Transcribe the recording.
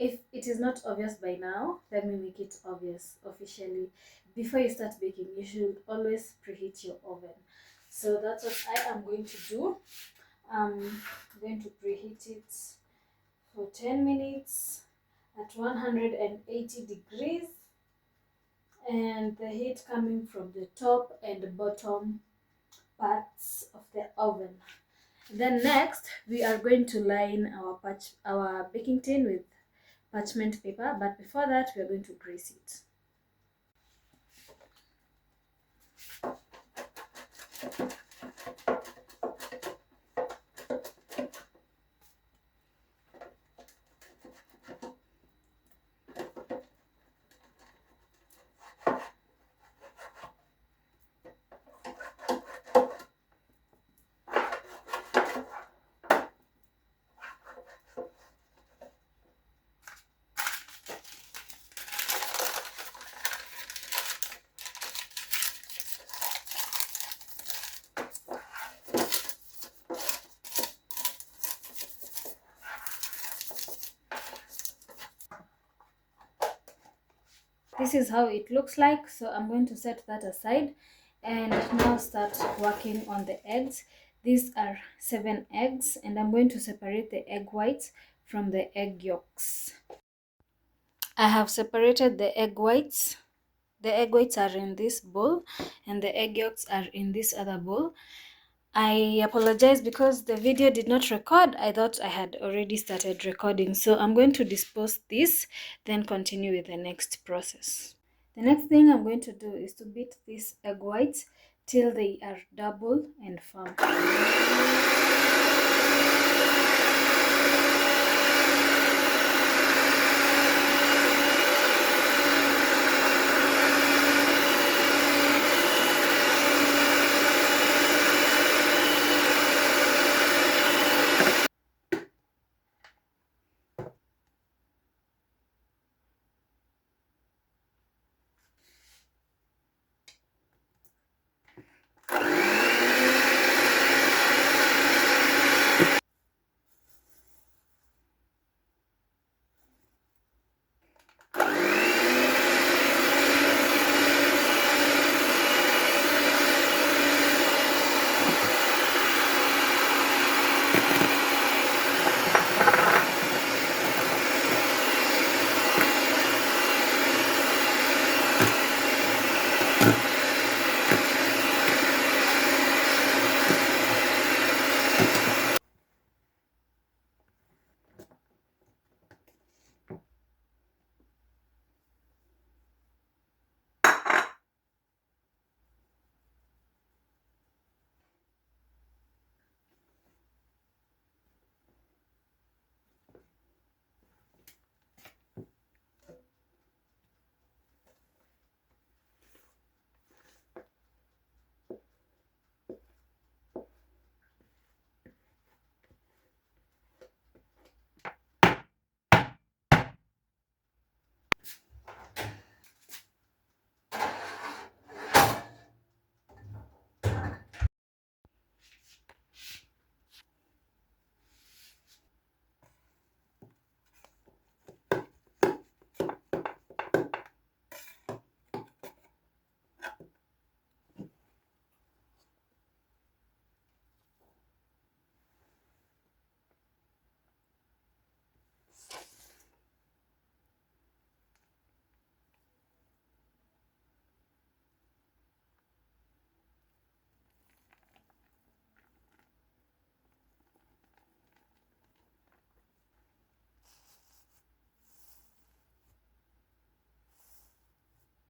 if it is not obvious by now, let me make it obvious officially. Before you start baking, you should always preheat your oven. So that's what I am going to do. I'm going to preheat it for 10 minutes at 180 degrees, and the heat coming from the top and the bottom parts of the oven. Then next, we are going to line our baking tin with parchment paper, but before that, we are going to grease it. This is how it looks like, so I'm going to set that aside and now start working on the eggs. These are 7 eggs, and I'm going to separate the egg whites from the egg yolks. I have separated the egg whites. The egg whites are in this bowl and the egg yolks are in this other bowl. I apologize because the video did not record. I thought I had already started recording. So I'm going to dispose this, then continue with the next process. The next thing I'm going to do is to beat these egg whites till they are double and firm.